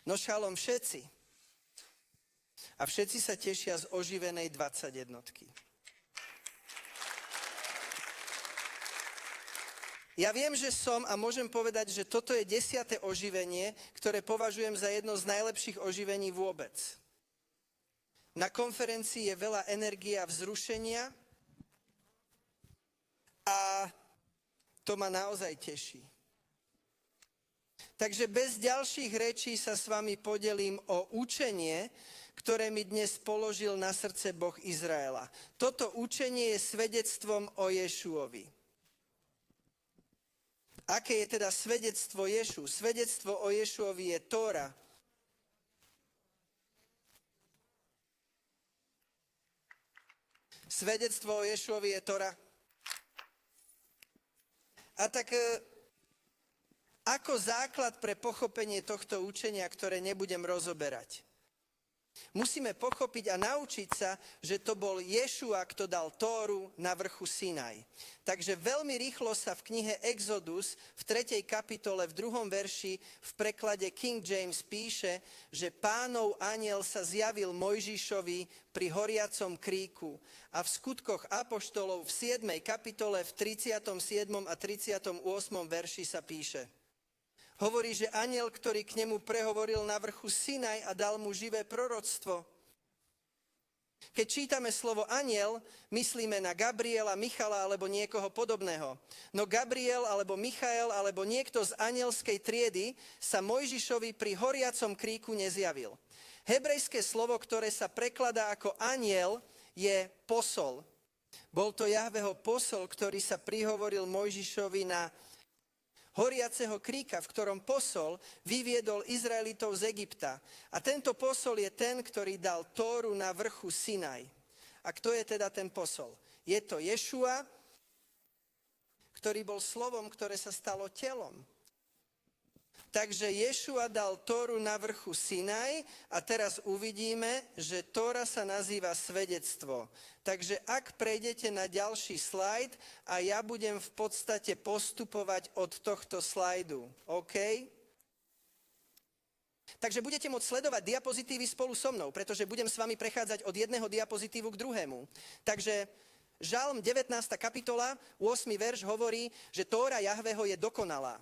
No šalom všetci. A všetci sa tešia z oživenej 21. Ja viem, že som a môžem povedať, že toto je 10. oživenie, ktoré považujem za jedno z najlepších oživení vôbec. Na konferencii je veľa energie a vzrušenia a to ma naozaj teší. Takže bez ďalších rečí sa s vami podelím o učenie, ktoré mi dnes položil na srdce Boh Izraela. Toto učenie je svedectvom o Ješuovi. Aké je teda svedectvo Ješu? Svedectvo o Ješuovi je Tóra. Svedectvo o Ješuovi je Tóra. A tak ako základ pre pochopenie tohto učenia, ktoré nebudem rozoberať, musíme pochopiť a naučiť sa, že to bol Ješua, kto dal Tóru na vrchu Sinaj. Takže veľmi rýchlo sa v knihe Exodus v 3. kapitole v 2. verši v preklade King James píše, že Pánov anjel sa zjavil Mojžišovi pri horiacom kríku. A v skutkoch apoštolov v 7. kapitole v 37. a 38. verši sa píše. Hovorí, že anjel, ktorý k nemu prehovoril na vrchu Sinaj a dal mu živé proroctvo. Keď čítame slovo anjel, myslíme na Gabriela, Michala alebo niekoho podobného. No Gabriel alebo Michael alebo niekto z anjelskej triedy sa Mojžišovi pri horiacom kríku nezjavil. Hebrejské slovo, ktoré sa prekladá ako anjel, je posol. Bol to Jahveho posol, ktorý sa prihovoril Mojžišovi na horiaceho kríka, v ktorom posol vyviedol Izraelitov z Egypta. A tento posol je ten, ktorý dal Tóru na vrchu Sinaj. A kto je teda ten posol? Je to Ješua, ktorý bol slovom, ktoré sa stalo telom. Takže Ješua dal Tóru na vrchu Sinaj a teraz uvidíme, že Tóra sa nazýva svedectvo. Takže ak prejdete na ďalší slajd a ja budem v podstate postupovať od tohto slajdu. OK? Takže budete môcť sledovať diapozitívy spolu so mnou, pretože budem s vami prechádzať od jedného diapozitívu k druhému. Takže Žalm 19. kapitola, 8. verš hovorí, že Tóra Jahveho je dokonalá.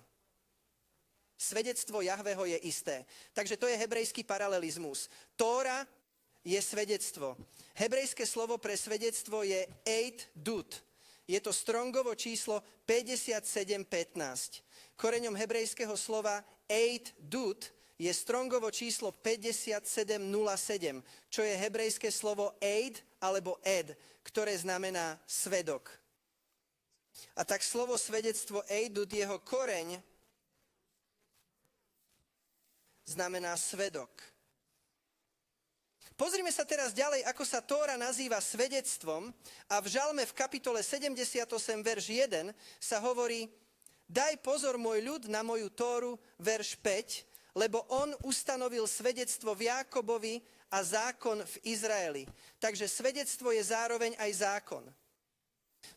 Svedectvo Jahveho je isté. Takže to je hebrejský paralelizmus. Tóra je svedectvo. Hebrejské slovo pre svedectvo je Eid Dut. Je to Strongovo číslo 5715. Koreňom hebrejského slova Eid Dut je Strongovo číslo 5707, čo je hebrejské slovo Eid alebo Ed, ktoré znamená svedok. A tak slovo svedectvo Eid Dut, jeho koreň znamená svedok. Pozrime sa teraz ďalej, ako sa Tóra nazýva svedectvom a v Žalme v kapitole 78, verš 1 sa hovorí: Daj pozor môj ľud na moju Tóru, verš 5, lebo on ustanovil svedectvo v Jákobovi a zákon v Izraeli. Takže svedectvo je zároveň aj zákon.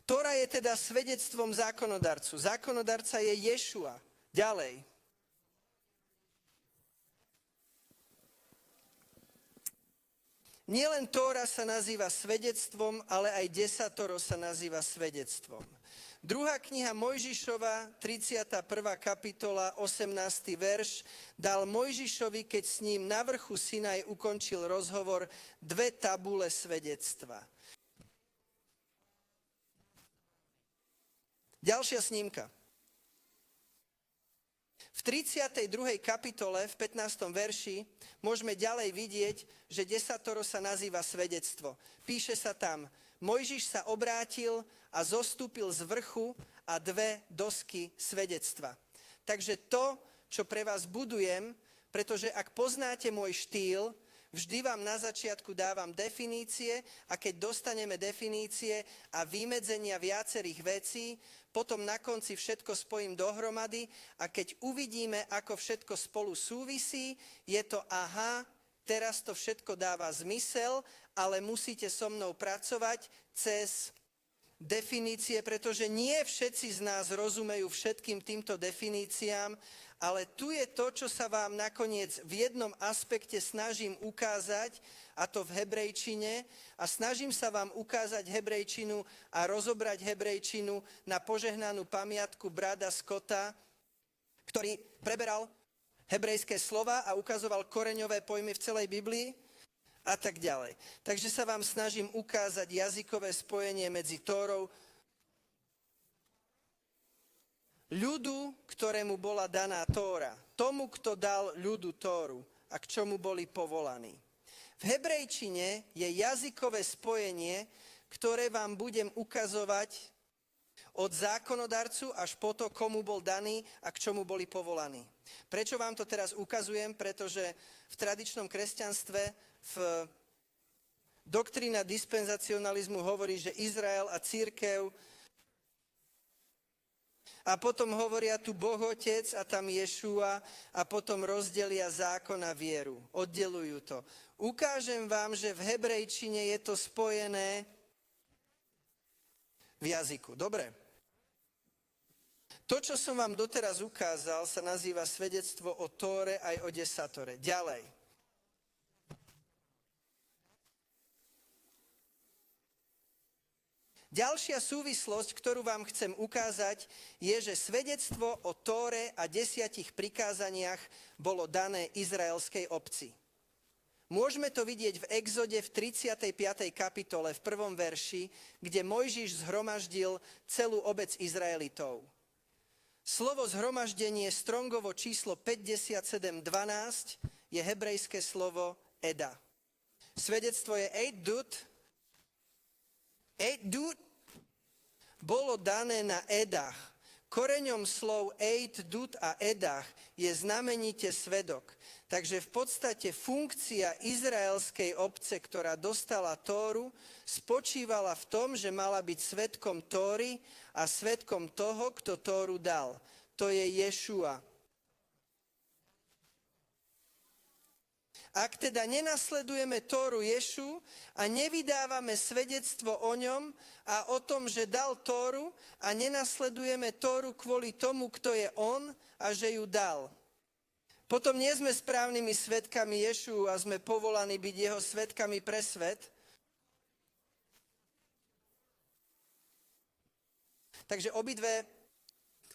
Tóra je teda svedectvom zákonodarcu. Zákonodarca je Ješua. Ďalej. Nielen Tóra sa nazýva svedectvom, ale aj desatoro sa nazýva svedectvom. Druhá kniha Mojžišova, 31. kapitola, 18. verš, dal Mojžišovi, keď s ním na vrchu Sinaj ukončil rozhovor, 2 tabule svedectva. Ďalšia snímka. V 32. kapitole, v 15. verši, môžeme ďalej vidieť, že desatoro sa nazýva svedectvo. Píše sa tam: Mojžiš sa obrátil a zostúpil z vrchu a 2 dosky svedectva. Takže to, čo pre vás budujem, pretože ak poznáte môj štýl, vždy vám na začiatku dávam definície a keď dostaneme definície a vymedzenia viacerých vecí, potom na konci všetko spojím dohromady a keď uvidíme, ako všetko spolu súvisí, je to aha, teraz to všetko dáva zmysel, ale musíte so mnou pracovať cez definície, pretože nie všetci z nás rozumejú všetkým týmto definíciám, ale tu je to, čo sa vám nakoniec v jednom aspekte snažím ukázať, a to v hebrejčine, a snažím sa vám ukázať hebrejčinu a rozobrať hebrejčinu na požehnanú pamiatku brada Scotta, ktorý preberal hebrejské slova a ukazoval koreňové pojmy v celej Biblii a tak ďalej. Takže sa vám snažím ukázať jazykové spojenie medzi Tórou, ľudu, ktorému bola daná Tóra, tomu, kto dal ľudu Tóru a k čomu boli povolaní. V hebrejčine je jazykové spojenie, ktoré vám budem ukazovať od zákonodarcu až po to, komu bol daný a k čomu boli povolaní. Prečo vám to teraz ukazujem? Pretože v tradičnom kresťanstve v doktrína dispenzacionalizmu hovorí, že Izrael a cirkev a potom hovoria tu Boh Otec a tam Ješua a potom rozdelia zákon a vieru. Oddelujú to. Ukážem vám, že v hebrejčine je to spojené v jazyku. Dobre. To, čo som vám doteraz ukázal, sa nazýva svedectvo o Tóre aj o desatore. Ďalej. Ďalšia súvislosť, ktorú vám chcem ukázať, je, že svedectvo o Tóre a 10 prikázaniach bolo dané izraelskej obci. Môžeme to vidieť v Exode v 35. kapitole v 1. verši, kde Mojžiš zhromaždil celú obec Izraelitov. Slovo zhromaždenie Strongovo číslo 5712 je hebrejské slovo Eda. Svedectvo je Eidut. Eidut bolo dané na Edach. Koreňom slov Eidut a Edach je znamenite svedok. Takže v podstate funkcia izraelskej obce, ktorá dostala Tóru, spočívala v tom, že mala byť svedkom Tóry a svedkom toho, kto Tóru dal. To je Ješua. Ak teda nenasledujeme Tóru Ješu a nevydávame svedectvo o ňom a o tom, že dal Tóru a nenasledujeme Tóru kvôli tomu, kto je on a že ju dal, potom nie sme správnymi svedkami Ješu a sme povolaní byť jeho svedkami pre svet. Takže obidve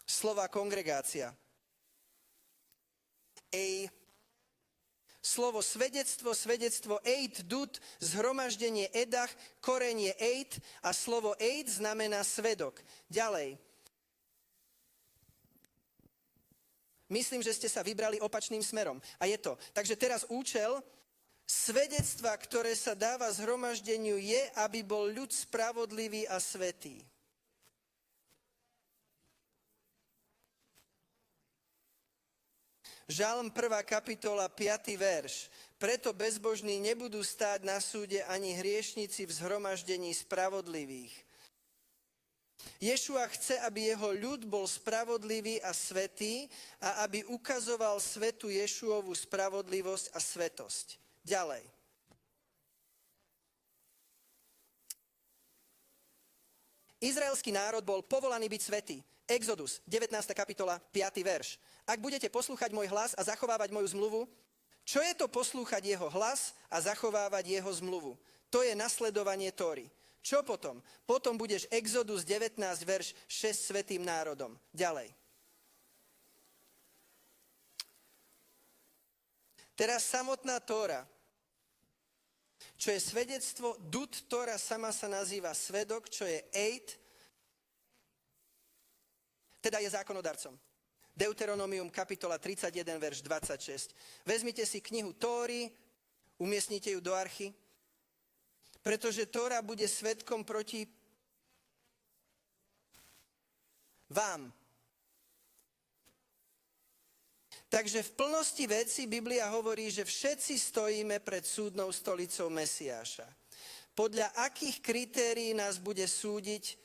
slova kongregácia. Slovo svedectvo Eidut, zhromaždenie Edach, koreň je Eid a slovo Eid znamená svedok. Ďalej. Myslím, že ste sa vybrali opačným smerom. A je to. Takže teraz účel svedectva, ktoré sa dáva zhromaždeniu, je, aby bol ľud spravodlivý a svätý. Žalm 1. kapitola 5. verš. Preto bezbožní nebudú stáť na súde ani hriešnici v zhromaždení spravodlivých. Ješua chce, aby jeho ľud bol spravodlivý a svätý a aby ukazoval svetu Ješuovu spravodlivosť a svätosť. Ďalej. Izraelský národ bol povolaný byť svätý. Exodus, 19. kapitola, 5. verš. Ak budete poslúchať môj hlas a zachovávať moju zmluvu, čo je to poslúchať jeho hlas a zachovávať jeho zmluvu? To je nasledovanie Tóry. Čo potom? Potom budeš Exodus 19, verš 6 svätým národom. Ďalej. Teraz samotná Tóra, čo je svedectvo, Dut Tóra sama sa nazýva svedok, čo je Eid, teda je zákonodarcom. Deuteronomium kapitola 31, verš 26. Vezmite si knihu Tóry, umiestnite ju do archy, pretože Tóra bude svedkom proti vám. Takže v plnosti veci Biblia hovorí, že všetci stojíme pred súdnou stolicou Mesiáša. Podľa akých kritérií nás bude súdiť,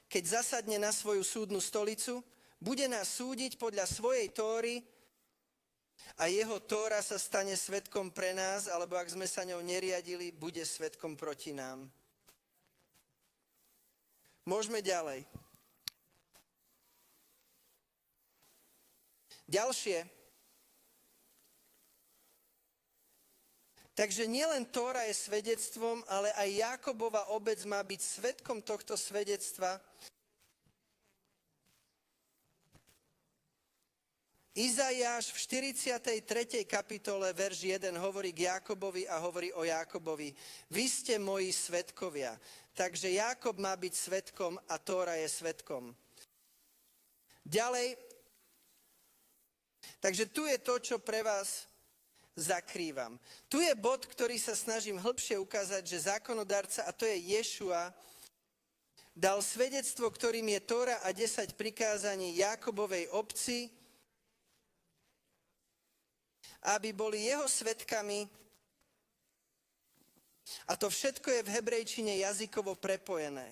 keď zasadne na svoju súdnu stolicu? Bude nás súdiť podľa svojej Tóry a jeho Tóra sa stane svedkom pre nás, alebo ak sme sa ňou neriadili, bude svedkom proti nám. Môžeme ďalej. Ďalšie. Takže nielen Tóra je svedectvom, ale aj Jákobova obec má byť svedkom tohto svedectva. Izaiáš v 43. kapitole, verš 1, hovorí k Jákobovi a hovorí o Jákobovi. Vy ste moji svedkovia. Takže Jákob má byť svedkom a Tóra je svedkom. Ďalej. Takže tu je to, čo pre vás zakrývam. Tu je bod, ktorý sa snažím hĺbšie ukázať, že zákonodarca, a to je Ješua, dal svedectvo, ktorým je Tóra a 10 prikázaní Jákobovej obci, aby boli jeho svedkami. A to všetko je v hebrejčine jazykovo prepojené.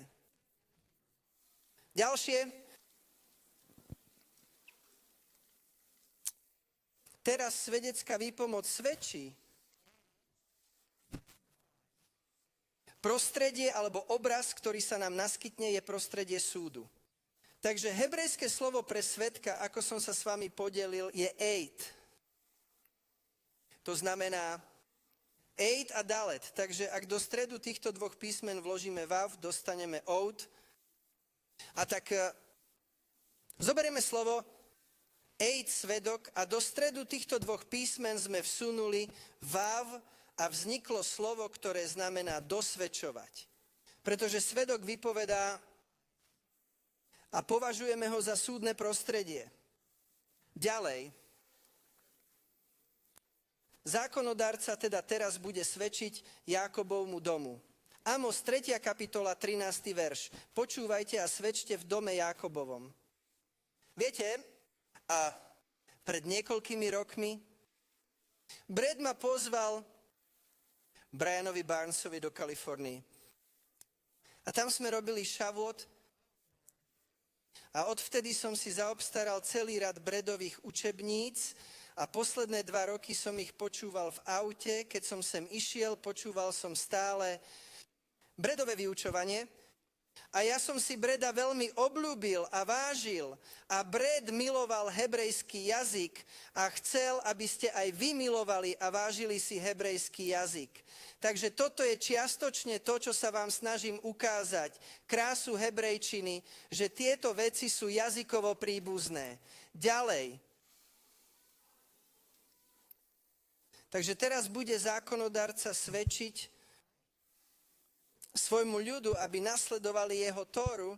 Ďalšie. Teraz svedecká výpomoc svedčí. Prostredie alebo obraz, ktorý sa nám naskytne, je prostredie súdu. Takže hebrejské slovo pre svedka, ako som sa s vami podelil, je eid. To znamená eid a dalet. Takže ak do stredu týchto dvoch písmen vložíme vav, dostaneme oud. A tak zoberieme slovo eid, svedok, a do stredu týchto dvoch písmen sme vsunuli vav a vzniklo slovo, ktoré znamená dosvedčovať. Pretože svedok vypovedá a považujeme ho za súdne prostredie. Ďalej. Zákonodárca teda teraz bude svedčiť Jákobovmu domu. Amos 3. kapitola 13. verš. Počúvajte a svedčte v dome Jákobovom. Viete, a pred niekoľkými rokmi Brad ma pozval Brianovi Barnesovi do Kalifornii. A tam sme robili šavôt a odvtedy som si zaobstaral celý rad Bradových učebníc a posledné 2 roky som ich počúval v aute. Keď som sem išiel, počúval som stále Bradové vyučovanie. A ja som si Brada veľmi obľúbil a vážil. A Brad miloval hebrejský jazyk a chcel, aby ste aj vy milovali a vážili si hebrejský jazyk. Takže toto je čiastočne to, čo sa vám snažím ukázať. Krásu hebrejčiny, že tieto veci sú jazykovo príbuzné. Ďalej. Takže teraz bude zákonodarca svedčiť svojmu ľudu, aby nasledovali jeho Tóru,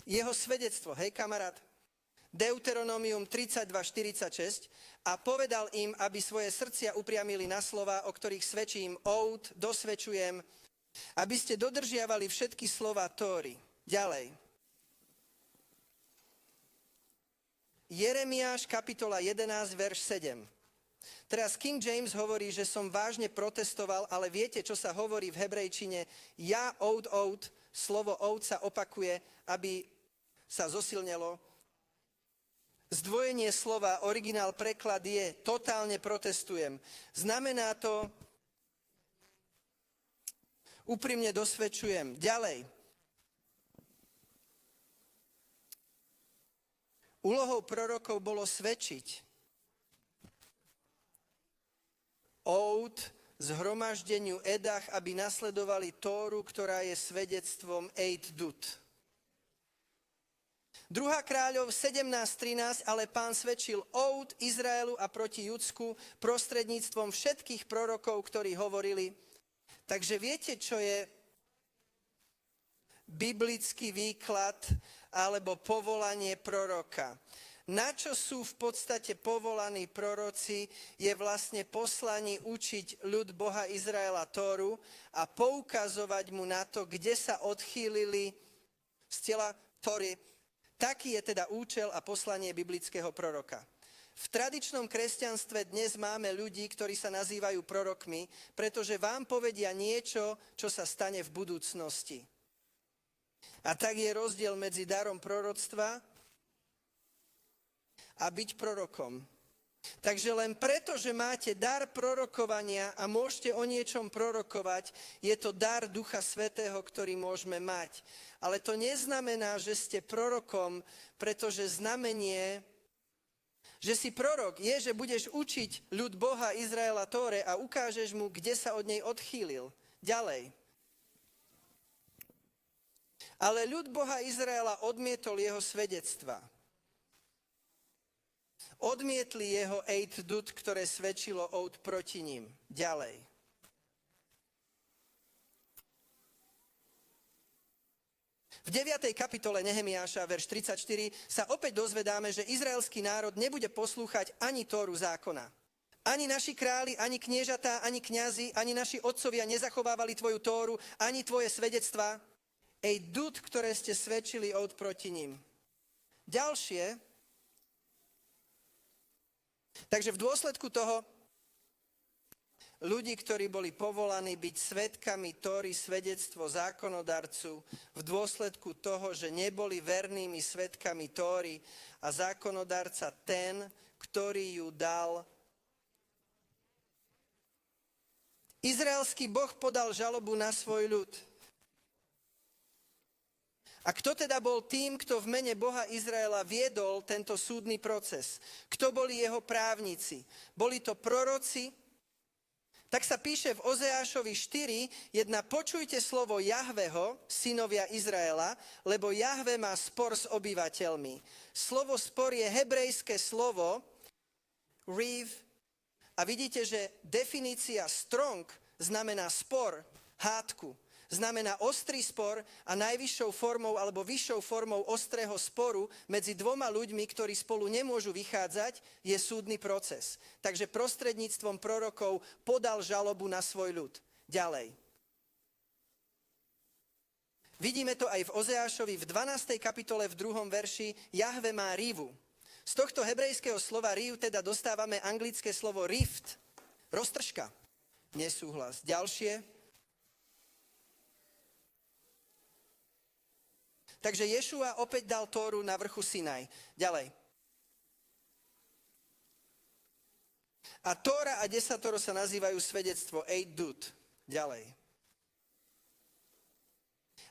jeho svedectvo. Hej, kamarát? Deuteronomium 32:46. A povedal im, aby svoje srdcia upriamili na slova, o ktorých svedčím oud, dosvedčujem, aby ste dodržiavali všetky slova Tóry. Ďalej. Jeremiáš, kapitola 11, verš 7. Teraz King James hovorí, že som vážne protestoval, ale viete, čo sa hovorí v hebrejčine? Ja, oud, slovo oud sa opakuje, aby sa zosilnelo. Zdvojenie slova, originál preklad je totálne protestujem. Znamená to úprimne dosvedčujem. Ďalej. Úlohou prorokov bolo svedčiť. Oud, zhromaždeniu Edach, aby nasledovali Tóru, ktorá je svedectvom Eid Dut. 2. kráľov 17.13, ale Pán svedčil oud Izraelu a proti Judsku prostredníctvom všetkých prorokov, ktorí hovorili. Takže viete, čo je biblický výklad alebo povolanie proroka? Na čo sú v podstate povolaní proroci, je vlastne poslaní učiť ľud Boha Izraela Tóru a poukazovať mu na to, kde sa odchýlili z tela Tóry. Taký je teda účel a poslanie biblického proroka. V tradičnom kresťanstve dnes máme ľudí, ktorí sa nazývajú prorokmi, pretože vám povedia niečo, čo sa stane v budúcnosti. A tak je rozdiel medzi darom proroctva a byť prorokom. Takže len preto, že máte dar prorokovania a môžete o niečom prorokovať, je to dar Ducha Svätého, ktorý môžeme mať. Ale to neznamená, že ste prorokom, pretože znamenie, že si prorok, je, že budeš učiť ľud Boha Izraela Tóre a ukážeš mu, kde sa od nej odchýlil. Ďalej. Ale ľud Boha Izraela odmietol jeho svedectva. Odmietli jeho eid dud, ktoré svedčilo oud proti ním. Ďalej. V 9. kapitole Nehemiáša, verš 34, sa opäť dozvedáme, že izraelský národ nebude poslúchať ani Tóru zákona. Ani naši králi, ani kniežatá, ani kňazi, ani naši otcovia nezachovávali tvoju Tóru, ani tvoje svedectvá. Eid dud, ktoré ste svedčili oud proti ním. Ďalšie. Takže v dôsledku toho ľudí, ktorí boli povolaní byť svedkami Tóry, svedectvo zákonodarcu, v dôsledku toho, že neboli vernými svedkami Tóry a zákonodarca ten, ktorý ju dal. Izraelský Boh podal žalobu na svoj ľud. A kto teda bol tým, kto v mene Boha Izraela viedol tento súdny proces? Kto boli jeho právnici? Boli to proroci? Tak sa píše v Ozeášovi 4, 1, počujte slovo Jahveho, synovia Izraela, lebo Jahve má spor s obyvateľmi. Slovo spor je hebrejské slovo riv. A vidíte, že definícia strong znamená spor, hádku. Znamená ostrý spor a najvyššou formou alebo vyššou formou ostrého sporu medzi dvoma ľuďmi, ktorí spolu nemôžu vychádzať, je súdny proces. Takže prostredníctvom prorokov podal žalobu na svoj ľud. Ďalej. Vidíme to aj v Ozeášovi v 12. kapitole v 2. verši. Jahve má rivu. Z tohto hebrejského slova riv teda dostávame anglické slovo rift. Roztržka. Nesúhlas. Ďalšie. Takže Ješua opäť dal Tóru na vrchu Sinaj. Ďalej. A Tóra a desatoro sa nazývajú svedectvo eid dud. Ďalej.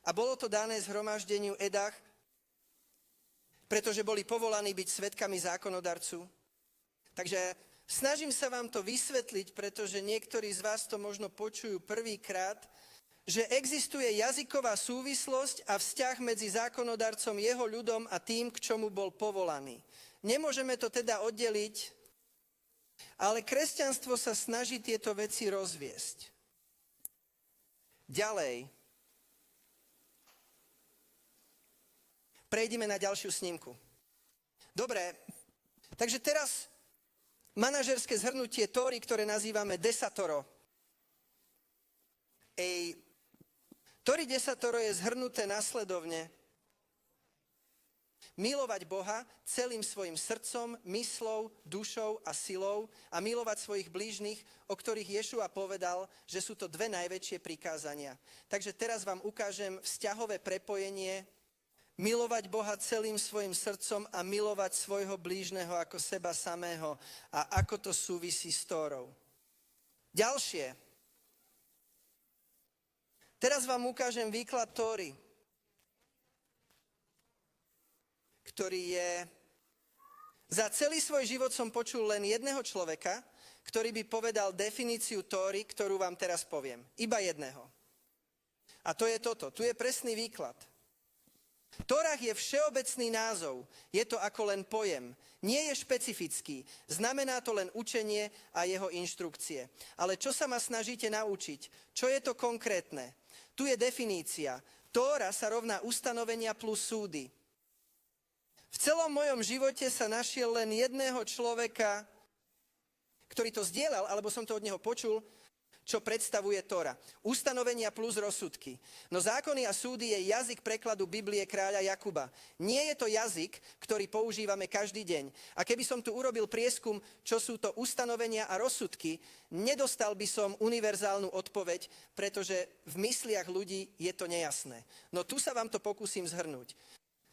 A bolo to dané zhromaždeniu Edach, pretože boli povolaní byť svedkami zákonodarcu. Takže snažím sa vám to vysvetliť, pretože niektorí z vás to možno počujú prvýkrát, že existuje jazyková súvislosť a vzťah medzi zákonodarcom, jeho ľudom a tým, k čomu bol povolaný. Nemôžeme to teda oddeliť, ale kresťanstvo sa snaží tieto veci rozviesť. Ďalej. Prejdime na ďalšiu snímku. Dobre, takže teraz manažerské zhrnutie Tóry, ktoré nazývame desatoro. Tóry desatoro je zhrnuté nasledovne. Milovať Boha celým svojim srdcom, myslou, dušou a silou a milovať svojich blížnych, o ktorých Ješua povedal, že sú to dve najväčšie prikázania. Takže teraz vám ukážem vzťahové prepojenie, milovať Boha celým svojim srdcom a milovať svojho blížneho ako seba samého a ako to súvisí s Tórou. Ďalšie. Teraz vám ukážem výklad Tóry, ktorý je... Za celý svoj život som počul len jedného človeka, ktorý by povedal definíciu Tóry, ktorú vám teraz poviem. Iba jedného. A to je toto. Tu je presný výklad. Tórah je všeobecný názov. Je to ako len pojem. Nie je špecifický. Znamená to len učenie a jeho inštrukcie. Ale čo sa ma snažíte naučiť? Čo je to konkrétne? Tu je definícia. Tóra sa rovná ustanovenia plus súdy. V celom mojom živote sa našiel len jedného človeka, ktorý to zdieľal, alebo som to od neho počul, čo predstavuje Tóra. Ustanovenia plus rozsudky. No zákony a súdy je jazyk prekladu Biblie kráľa Jakuba. Nie je to jazyk, ktorý používame každý deň. A keby som tu urobil prieskum, čo sú to ustanovenia a rozsudky, nedostal by som univerzálnu odpoveď, pretože v mysliach ľudí je to nejasné. No tu sa vám to pokúsim zhrnúť.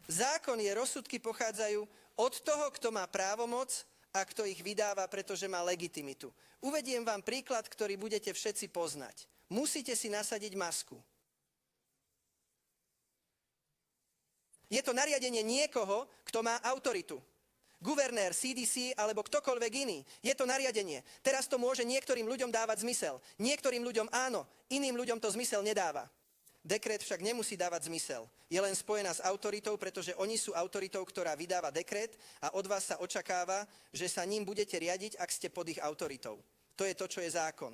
Zákon je, rozsudky pochádzajú od toho, kto má právomoc a kto ich vydáva, pretože má legitimitu. Uvediem vám príklad, ktorý budete všetci poznať. Musíte si nasadiť masku. Je to nariadenie niekoho, kto má autoritu. Guvernér, CDC alebo ktokoľvek iný. Je to nariadenie. Teraz to môže niektorým ľuďom dávať zmysel. Niektorým ľuďom áno, iným ľuďom to zmysel nedáva. Dekret však nemusí dávať zmysel. Je len spojená s autoritou, pretože oni sú autoritou, ktorá vydáva dekret a od vás sa očakáva, že sa ním budete riadiť, ak ste pod ich autoritou. To je to, čo je zákon.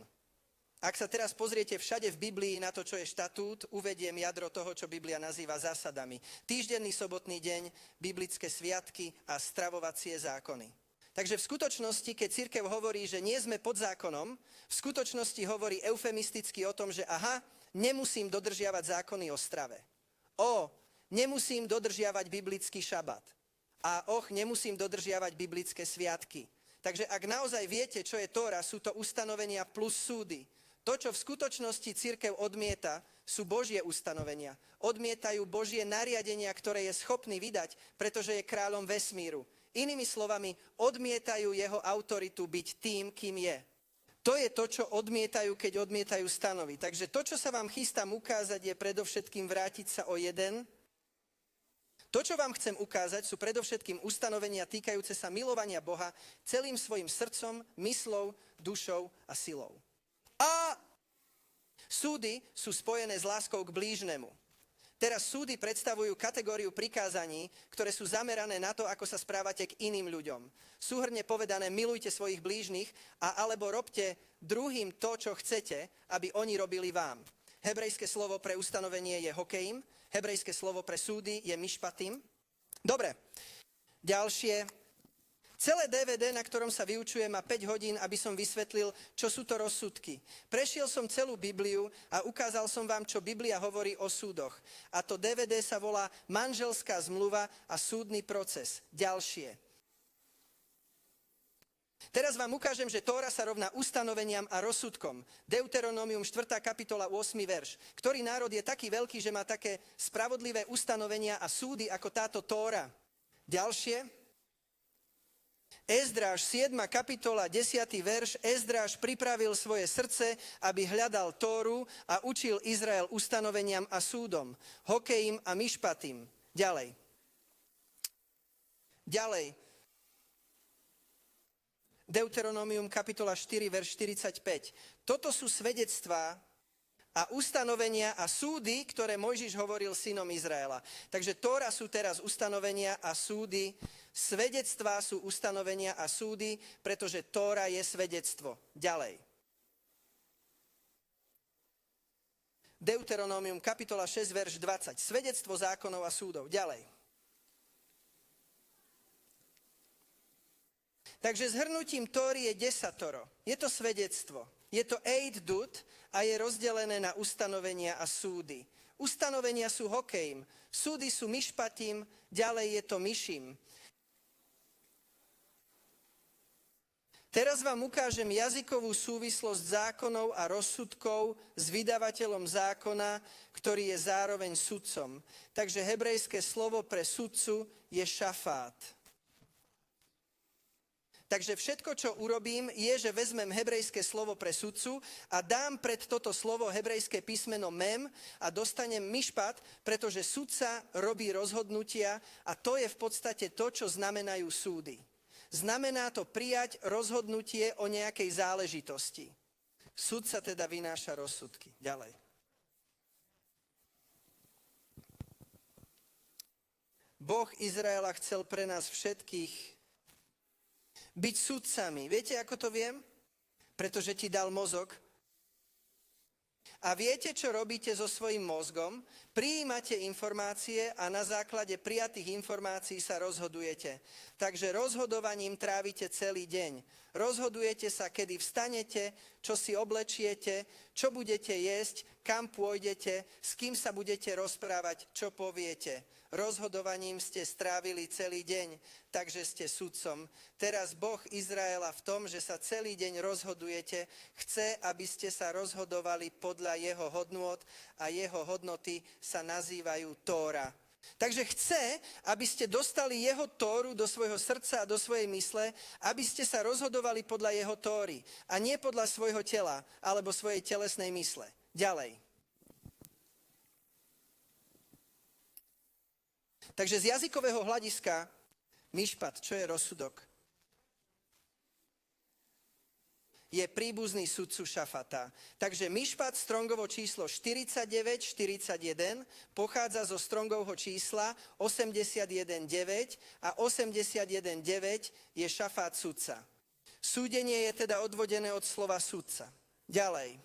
Ak sa teraz pozriete všade v Biblii na to, čo je štatút, uvediem jadro toho, čo Biblia nazýva zásadami. Týždenný sobotný deň, biblické sviatky a stravovacie zákony. Takže v skutočnosti, keď cirkev hovorí, že nie sme pod zákonom, v skutočnosti hovorí eufemisticky o tom, že nemusím dodržiavať zákony o strave. Nemusím dodržiavať biblický šabat. A nemusím dodržiavať biblické sviatky. Takže ak naozaj viete, čo je Tóra, sú to ustanovenia plus súdy. To, čo v skutočnosti cirkev odmieta, sú Božie ustanovenia. Odmietajú Božie nariadenia, ktoré je schopný vydať, pretože je kráľom vesmíru. Inými slovami, odmietajú jeho autoritu byť tým, kým je. To je to, čo odmietajú, keď odmietajú stanoviť. Takže to, čo sa vám chystám ukázať, je predovšetkým vrátiť sa o jeden. To, čo vám chcem ukázať, sú predovšetkým ustanovenia týkajúce sa milovania Boha celým svojim srdcom, myslou, dušou a silou. A súdy sú spojené s láskou k blížnemu. Teraz súdy predstavujú kategóriu prikázaní, ktoré sú zamerané na to, ako sa správate k iným ľuďom. Súhrne povedané, milujte svojich blížnych alebo robte druhým to, čo chcete, aby oni robili vám. Hebrejské slovo pre ustanovenie je hokeim, hebrejské slovo pre súdy je mišpatim. Dobre, ďalšie. Celé DVD, na ktorom sa vyučujem, má 5 hodín, aby som vysvetlil, čo sú to rozsudky. Prešiel som celú Bibliu a ukázal som vám, čo Biblia hovorí o súdoch. A to DVD sa volá Manželská zmluva a súdny proces. Ďalšie. Teraz vám ukážem, že Tóra sa rovná ustanoveniam a rozsudkom. Deuteronomium 4. kapitola 8. verš. Ktorý národ je taký veľký, že má také spravodlivé ustanovenia a súdy ako táto Tóra? Ďalšie. Ezdráž, 7. kapitola, 10. verš. Ezdráž pripravil svoje srdce, aby hľadal Tóru a učil Izrael ustanoveniam a súdom. Hokejim a mišpatim. Ďalej. Deuteronomium, kapitola 4, verš 45. Toto sú svedectvá a ustanovenia a súdy, ktoré Mojžiš hovoril synom Izraela. Takže Tóra sú teraz ustanovenia a súdy, svedectvá sú ustanovenia a súdy, pretože Tóra je svedectvo. Ďalej. Deuteronomium, kapitola 6, verš 20. Svedectvo zákonov a súdov. Ďalej. Takže zhrnutím Tóry je desatoro. Je to svedectvo. Je to eidut a je rozdelené na ustanovenia a súdy. Ustanovenia sú hokejim, súdy sú mišpatim, ďalej je to myšim. Teraz vám ukážem jazykovú súvislosť zákonov a rozsudkov s vydavateľom zákona, ktorý je zároveň sudcom. Takže hebrejské slovo pre sudcu je šafát. Takže všetko, čo urobím, je, že vezmem hebrejské slovo pre sudcu a dám pred toto slovo hebrejské písmeno mem a dostanem mišpat, pretože sudca robí rozhodnutia a to je v podstate to, čo znamenajú súdy. Znamená to prijať rozhodnutie o nejakej záležitosti. Sudca teda vynáša rozsudky. Ďalej. Boh Izraela chcel pre nás všetkých byť sudcami. Viete, ako to viem? Pretože ti dal mozog. A viete, čo robíte so svojím mozgom? Prijímate informácie a na základe prijatých informácií sa rozhodujete. Takže rozhodovaním trávite celý deň. Rozhodujete sa, kedy vstanete, čo si oblečiete, čo budete jesť, kam pôjdete, s kým sa budete rozprávať, čo poviete. Rozhodovaním ste strávili celý deň, takže ste sudcom. Teraz Boh Izraela v tom, že sa celý deň rozhodujete, chce, aby ste sa rozhodovali podľa jeho hodnôt a jeho hodnoty sa nazývajú Tóra. Takže chce, aby ste dostali jeho Tóru do svojho srdca a do svojej mysle, aby ste sa rozhodovali podľa jeho Tóry a nie podľa svojho tela alebo svojej telesnej mysle. Ďalej. Takže z jazykového hľadiska mišpat, čo je rozsudok, je príbuzný sudcu Šafata. Takže mišpat Strongovo číslo 4941 pochádza zo Strongovho čísla 81.9 a 81.9 je Šafát sudca. Súdenie je teda odvodené od slova sudca. Ďalej.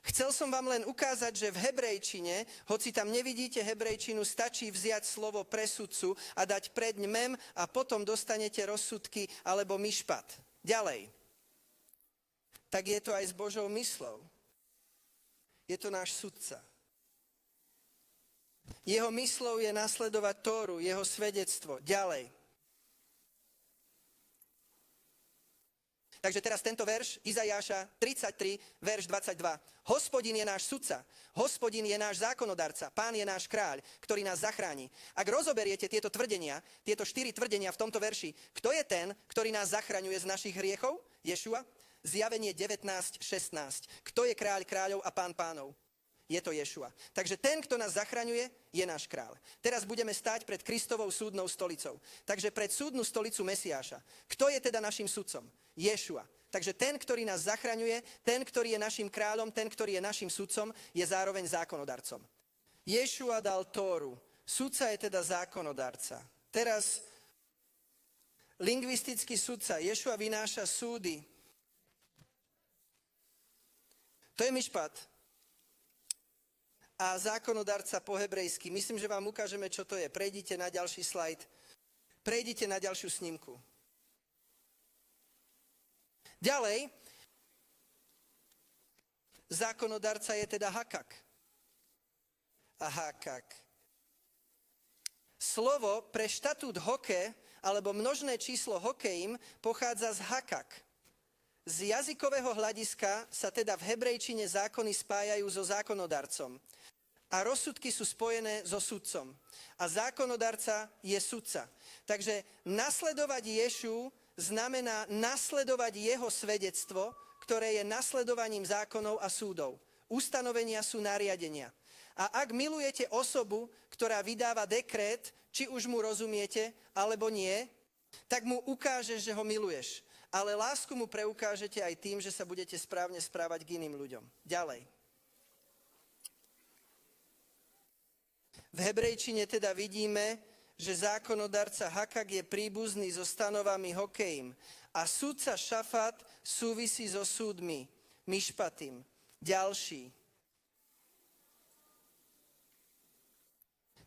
Chcel som vám len ukázať, že v hebrejčine, hoci tam nevidíte hebrejčinu, stačí vziať slovo pre sudcu a dať predň mem a potom dostanete rozsudky alebo mišpat. Ďalej. Tak je to aj s Božou myslou. Je to náš sudca. Jeho myslou je nasledovať Tóru, jeho svedectvo. Ďalej. Takže teraz tento verš Izaiáša 33, verš 22. Hospodin je náš sudca, Hospodin je náš zákonodarca, Pán je náš kráľ, ktorý nás zachráni. Ak rozoberiete tieto tvrdenia, tieto 4 tvrdenia v tomto verši, kto je ten, ktorý nás zachraňuje z našich hriechov? Ješua? Zjavenie 19.16. Kto je kráľ kráľov a pán pánov? Je to Ješua. Takže ten, kto nás zachraňuje, je náš kráľ. Teraz budeme stáť pred Kristovou súdnou stolicou. Takže pred súdnu stolicu Mesiáša. Kto je teda našim sudcom? Ješua. Takže ten, ktorý nás zachraňuje, ten, ktorý je našim kráľom, ten, ktorý je našim sudcom, je zároveň zákonodarcom. Ješua dal Tóru. Sudca je teda zákonodarca. Teraz lingvistický sudca. Ješua vynáša súdy. To je mišpat. A zákonodarca po hebrejsky. Myslím, že vám ukážeme, čo to je. Prejdite na ďalší slajd. Prejdite na ďalšiu snímku. Ďalej, zákonodarca je teda hakak. A hakak. Slovo pre štatút hoke, alebo množné číslo hokeim, pochádza z hakak. Z jazykového hľadiska sa teda v hebrejčine zákony spájajú so zákonodarcom. A rozsudky sú spojené so sudcom. A zákonodarca je sudca. Takže nasledovať Ješu znamená nasledovať jeho svedectvo, ktoré je nasledovaním zákonov a súdov. Ustanovenia sú nariadenia. A ak milujete osobu, ktorá vydáva dekrét, či už mu rozumiete, alebo nie, tak mu ukážeš, že ho miluješ. Ale lásku mu preukážete aj tým, že sa budete správne správať k iným ľuďom. Ďalej. V hebrejčine teda vidíme, že zákonodarca Hakak je príbuzný so stanovami Hokeim a sudca Šafat súvisí so súdmi, Mišpatim. Ďalší.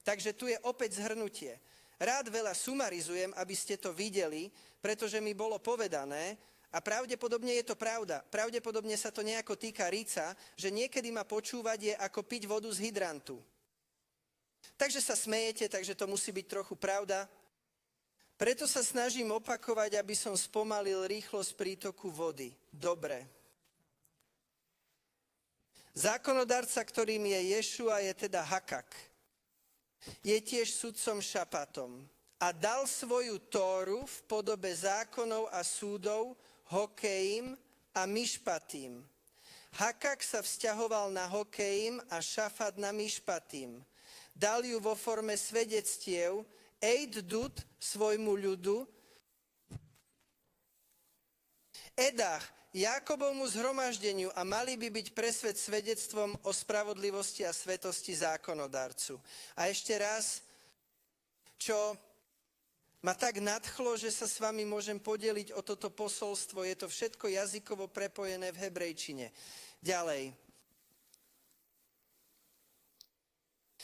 Takže tu je opäť zhrnutie. Rád veľa sumarizujem, aby ste to videli, pretože mi bolo povedané, a pravdepodobne je to pravda, pravdepodobne sa to nejako týka Rica, že niekedy ma počúvať je ako piť vodu z hydrantu. Takže sa smejete, takže to musí byť trochu pravda. Preto sa snažím opakovať, aby som spomalil rýchlosť prítoku vody. Dobre. Zákonodarca, ktorým je Ješua, je teda Hakak. Je tiež sudcom Šapatom. A dal svoju Tóru v podobe zákonov a súdov Hokeim a Mišpatim. Hakak sa vzťahoval na Hokeim a Šafat na Mišpatim. Dal ju vo forme svedectiev Eid Dud svojmu ľudu, Edach Jákobovmu zhromaždeniu a mali by byť pre svet svedectvom o spravodlivosti a svetosti zákonodarcu. A ešte raz, čo ma tak nadchlo, že sa s vami môžem podeliť o toto posolstvo, je to všetko jazykovo prepojené v hebrejčine. Ďalej.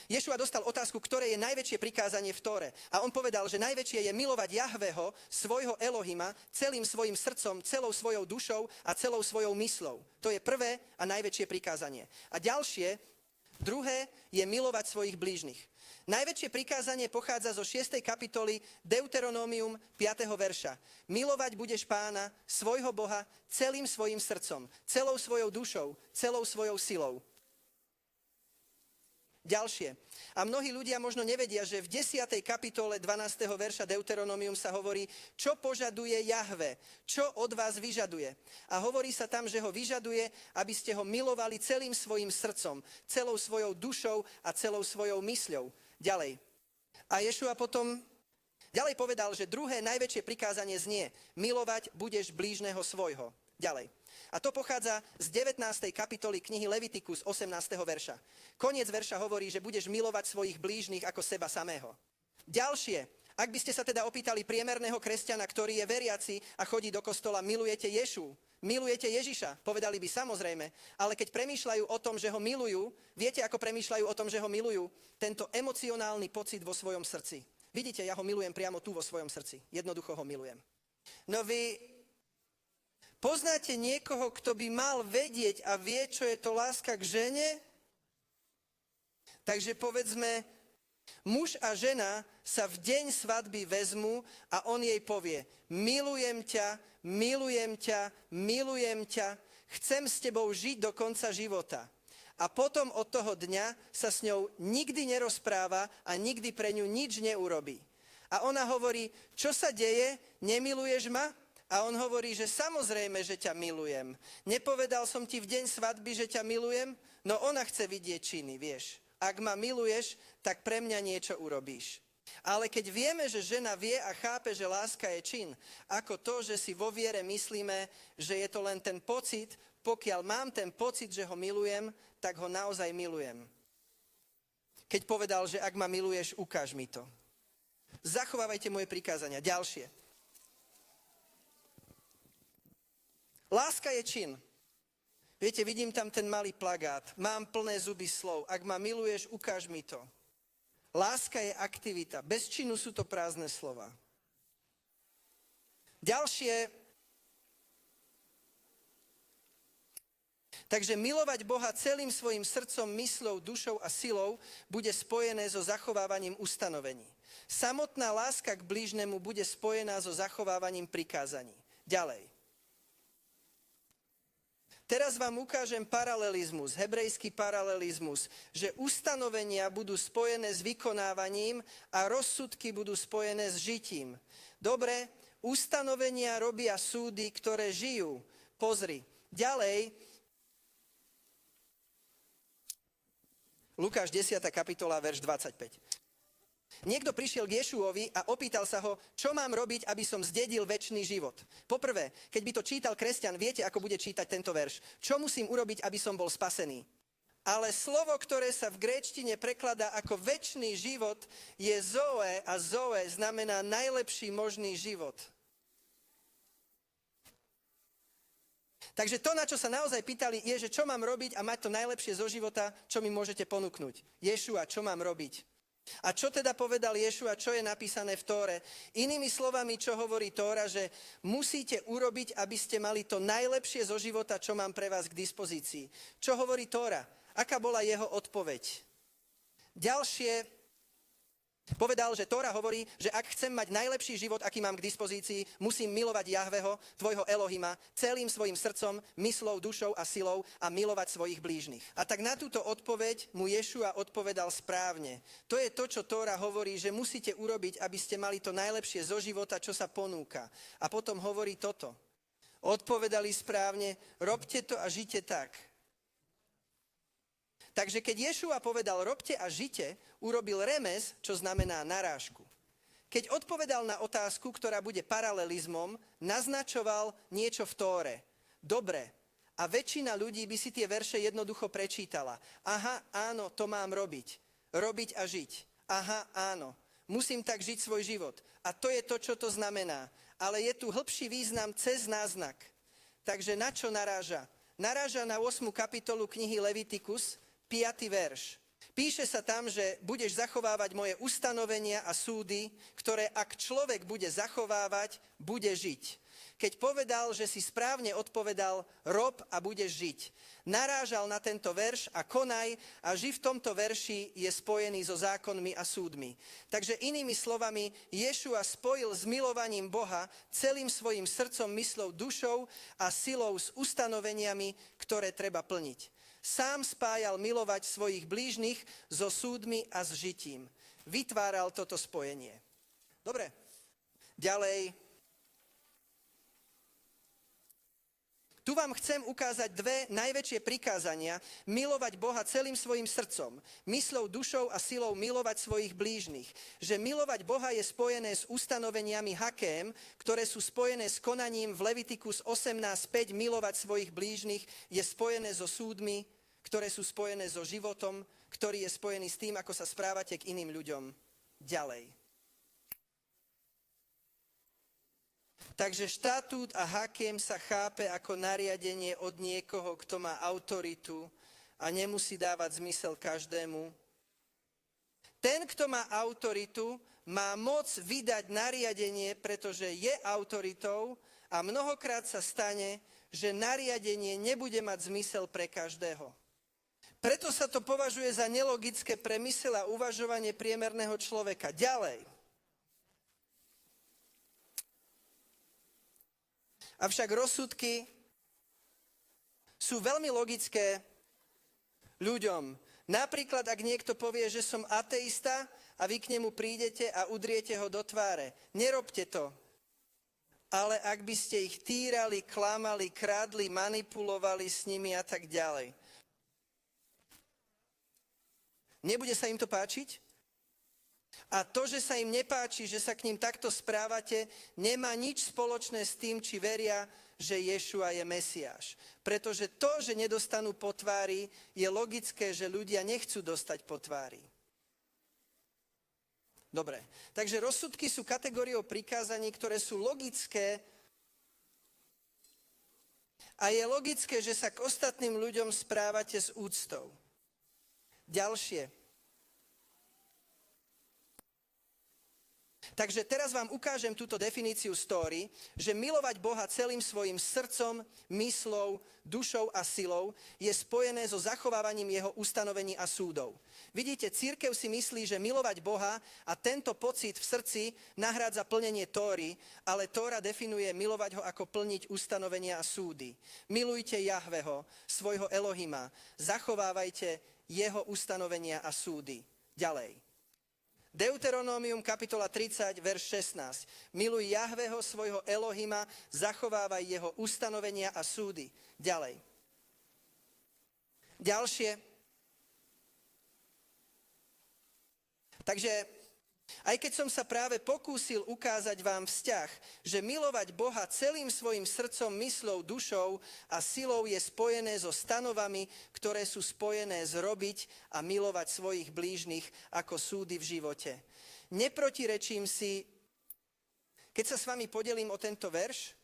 Ješua dostal otázku, ktoré je najväčšie prikázanie v Tóre. A on povedal, že najväčšie je milovať Jahveho, svojho Elohima, celým svojim srdcom, celou svojou dušou a celou svojou myslou. To je prvé a najväčšie prikázanie. A ďalšie, druhé, je milovať svojich blížnych. Najväčšie prikázanie pochádza zo 6. kapitoly Deuteronomium 5. verša. Milovať budeš Pána, svojho Boha, celým svojim srdcom, celou svojou dušou, celou svojou silou. Ďalšie. A mnohí ľudia možno nevedia, že v 10. kapitole 12. verša Deuteronomium sa hovorí, čo požaduje Jahve, čo od vás vyžaduje. A hovorí sa tam, že ho vyžaduje, aby ste ho milovali celým svojim srdcom, celou svojou dušou a celou svojou mysľou. Ďalej. A Ješua potom ďalej povedal, že druhé najväčšie prikázanie znie, milovať budeš blížneho svojho. Ďalej. A to pochádza z 19. kapitoly knihy Levitikus 18. verša. Koniec verša hovorí, že budeš milovať svojich blížnych ako seba samého. Ďalšie, ak by ste sa teda opýtali priemerného kresťana, ktorý je veriaci a chodí do kostola, milujete Ješu, milujete Ježiša, povedali by samozrejme, ale keď premýšľajú o tom, že ho milujú, viete, ako premýšľajú o tom, že ho milujú? Tento emocionálny pocit vo svojom srdci. Vidíte, ja ho milujem priamo tu vo svojom srdci. Jednoducho ho milujem. No vy poznáte niekoho, kto by mal vedieť a vie, čo je to láska k žene? Takže povedzme, muž a žena sa v deň svadby vezmú a on jej povie, milujem ťa, milujem ťa, milujem ťa, chcem s tebou žiť do konca života. A potom od toho dňa sa s ňou nikdy nerozpráva a nikdy pre ňu nič neurobí. A ona hovorí, čo sa deje, nemiluješ ma? A on hovorí, že samozrejme, že ťa milujem. Nepovedal som ti v deň svadby, že ťa milujem? No ona chce vidieť činy, vieš. Ak ma miluješ, tak pre mňa niečo urobíš. Ale keď vieme, že žena vie a chápe, že láska je čin, ako to, že si vo viere myslíme, že je to len ten pocit, pokiaľ mám ten pocit, že ho milujem, tak ho naozaj milujem. Keď povedal, že ak ma miluješ, ukáž mi to. Zachovávajte moje prikázania. Ďalšie. Láska je čin. Viete, vidím tam ten malý plagát. Mám plné zuby slov. Ak ma miluješ, ukáž mi to. Láska je aktivita. Bez činu sú to prázdne slova. Ďalšie. Takže milovať Boha celým svojim srdcom, mysľou, dušou a silou bude spojené so zachovávaním ustanovení. Samotná láska k blížnemu bude spojená so zachovávaním prikázaní. Ďalej. Teraz vám ukážem paralelizmus, hebrejský paralelizmus, že ustanovenia budú spojené s vykonávaním a rozsudky budú spojené s žitím. Dobre, ustanovenia robia súdy, ktoré žijú. Pozri, ďalej, Lukáš 10. kapitola, verš 25. Niekto prišiel k Ješuovi a opýtal sa ho, čo mám robiť, aby som zdedil večný život. Poprvé, keď by to čítal kresťan, viete, ako bude čítať tento verš. Čo musím urobiť, aby som bol spasený? Ale slovo, ktoré sa v gréčtine prekladá ako večný život, je zoe a zoe znamená najlepší možný život. Takže to, na čo sa naozaj pýtali, je, že čo mám robiť a mať to najlepšie zo života, čo mi môžete ponúknuť. Ješua, čo mám robiť? A čo teda povedal Ješua, čo je napísané v Tóre? Inými slovami, čo hovorí Tóra, že musíte urobiť, aby ste mali to najlepšie zo života, čo mám pre vás k dispozícii. Čo hovorí Tóra? Aká bola jeho odpoveď? Ďalšie, povedal, že Tóra hovorí, že ak chcem mať najlepší život, aký mám k dispozícii, musím milovať Jahveho, tvojho Elohima, celým svojim srdcom, mysľou, dušou a silou a milovať svojich blížnych. A tak na túto odpoveď mu Ješua odpovedal správne. To je to, čo Tóra hovorí, že musíte urobiť, aby ste mali to najlepšie zo života, čo sa ponúka. A potom hovorí toto. Odpovedali správne, robte to a žite tak. Takže keď Ješua povedal robte a žite, urobil remes, čo znamená narážku. Keď odpovedal na otázku, ktorá bude paralelizmom, naznačoval niečo v Tóre. Dobre, a väčšina ľudí by si tie verše jednoducho prečítala. Aha, áno, to mám robiť. Robiť a žiť. Aha, áno. Musím tak žiť svoj život. A to je to, čo to znamená. Ale je tu hĺbší význam cez náznak. Takže na čo naráža? Naráža na 8. kapitolu knihy Levitikus, 5. verš. Píše sa tam, že budeš zachovávať moje ustanovenia a súdy, ktoré ak človek bude zachovávať, bude žiť. Keď povedal, že si správne odpovedal, rob a budeš žiť. Narážal na tento verš a konaj a ži v tomto verši je spojený so zákonmi a súdmi. Takže inými slovami, Ješua spojil s milovaním Boha celým svojim srdcom, mysľou, dušou a silou s ustanoveniami, ktoré treba plniť. Sám spájal milovať svojich blížnych so súdmi a s žitím. Vytváral toto spojenie. Dobre, ďalej. Tu vám chcem ukázať dve najväčšie prikázania. Milovať Boha celým svojim srdcom, mysľou, dušou a silou milovať svojich blížnych. Že milovať Boha je spojené s ustanoveniami hakém, ktoré sú spojené s konaním v Levitikus 18.5. Milovať svojich blížnych je spojené so súdmi, ktoré sú spojené so životom, ktorý je spojený s tým, ako sa správate k iným ľuďom. Ďalej. Takže štatút a hakém sa chápe ako nariadenie od niekoho, kto má autoritu a nemusí dávať zmysel každému. Ten, kto má autoritu, má moc vydať nariadenie, pretože je autoritou a mnohokrát sa stane, že nariadenie nebude mať zmysel pre každého. Preto sa to považuje za nelogické pre myseľ a uvažovanie priemerného človeka. Ďalej. Avšak rozsudky sú veľmi logické ľuďom. Napríklad, ak niekto povie, že som ateista a vy k nemu prídete a udriete ho do tváre. Nerobte to. Ale ak by ste ich týrali, klamali, kradli, manipulovali s nimi a tak ďalej. Nebude sa im to páčiť? A to, že sa im nepáči, že sa k ním takto správate, nemá nič spoločné s tým, či veria, že Ješua je Mesiáš. Pretože to, že nedostanú po tvári, je logické, že ľudia nechcú dostať po tvári. Dobre, takže rozsudky sú kategóriou prikázaní, ktoré sú logické a je logické, že sa k ostatným ľuďom správate s úctou. Ďalšie. Takže teraz vám ukážem túto definíciu story, že milovať Boha celým svojim srdcom, myslou, dušou a silou je spojené so zachovávaním jeho ustanovení a súdov. Vidíte, cirkev si myslí, že milovať Boha a tento pocit v srdci nahrádza plnenie Tóry, ale Tóra definuje milovať ho ako plniť ustanovenia a súdy. Milujte Jahveho, svojho Elohima, zachovávajte jeho ustanovenia a súdy. Ďalej. Deuteronómium kapitola 30, verš 16. Miluj Jahveho, svojho Elohima, zachovávaj jeho ustanovenia a súdy. Ďalej. Ďalšie. Takže aj keď som sa práve pokúsil ukázať vám vzťah, že milovať Boha celým svojim srdcom, mysľou, dušou a silou je spojené so stanovami, ktoré sú spojené s robiť a milovať svojich blížnych ako súdy v živote. Neprotirečím si, keď sa s vami podelím o tento verš,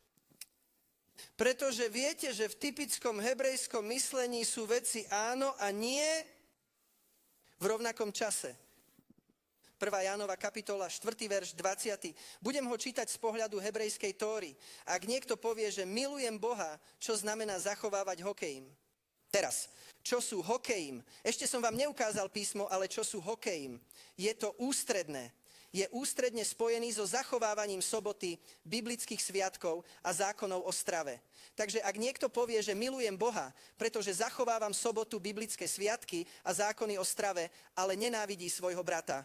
pretože viete, že v typickom hebrejskom myslení sú veci áno a nie v rovnakom čase. 1. Jánova kapitola, 4. verš, 20. Budem ho čítať z pohľadu hebrejskej Tóry. Ak niekto povie, že milujem Boha, čo znamená zachovávať hokejím? Teraz, čo sú hokejím? Ešte som vám neukázal písmo, ale čo sú hokejím? Je to ústredné. Je ústredne spojený so zachovávaním soboty, biblických sviatkov a zákonov o strave. Takže ak niekto povie, že milujem Boha, pretože zachovávam sobotu, biblické sviatky a zákony o strave, ale nenávidí svojho brata,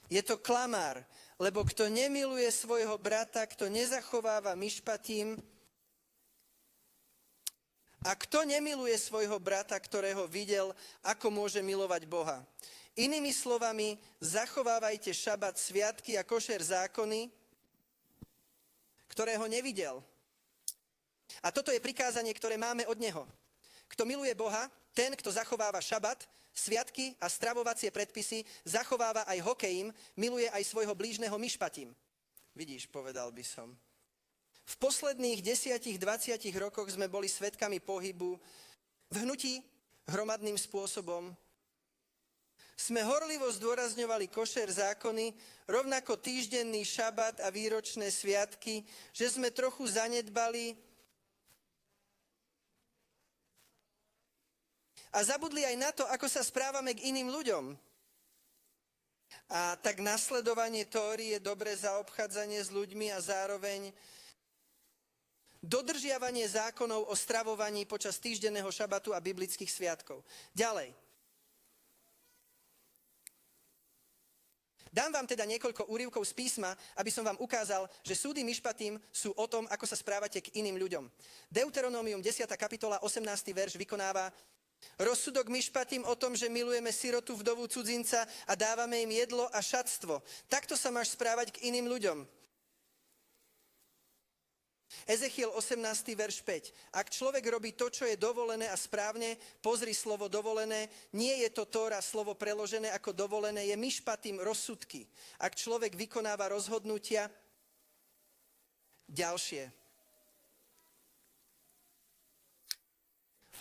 je to klamár, lebo kto nemiluje svojho brata, kto nezachováva mišpatím a kto nemiluje svojho brata, ktorého videl, ako môže milovať Boha. Inými slovami, zachovávajte šabat, sviatky a košer zákony, ktorého nevidel. A toto je prikázanie, ktoré máme od neho. Kto miluje Boha, ten, kto zachováva šabat, sviatky a stravovacie predpisy, zachováva aj hokejím, miluje aj svojho blížneho mišpatím. Vidíš, povedal by som. V posledných 10-20 rokoch sme boli svedkami pohybu v hnutí hromadným spôsobom. Sme horlivo zdôrazňovali košer zákony, rovnako týždenný šabat a výročné sviatky, že sme trochu zanedbali a zabudli aj na to, ako sa správame k iným ľuďom. A tak nasledovanie Tóry je dobré zaobchádzanie s ľuďmi a zároveň Dodržiavanie zákonov o stravovaní počas týždenného šabatu a biblických sviatkov. Ďalej. Dám vám teda niekoľko úryvkov z písma, aby som vám ukázal, že súdy Mišpatim sú o tom, ako sa správate k iným ľuďom. Deuteronomium 10. kapitola 18. verš vykonáva rozsudok Mišpatim o tom, že milujeme sirotu, vdovu, cudzinca a dávame im jedlo a šatstvo. Takto sa máš správať k iným ľuďom. Ezechiel 18. verš 5. Ak človek robí to, čo je dovolené a správne, pozri slovo dovolené, nie je to Tóra slovo preložené ako dovolené, je Mišpatim rozsudky. Ak človek vykonáva rozhodnutia, ďalšie.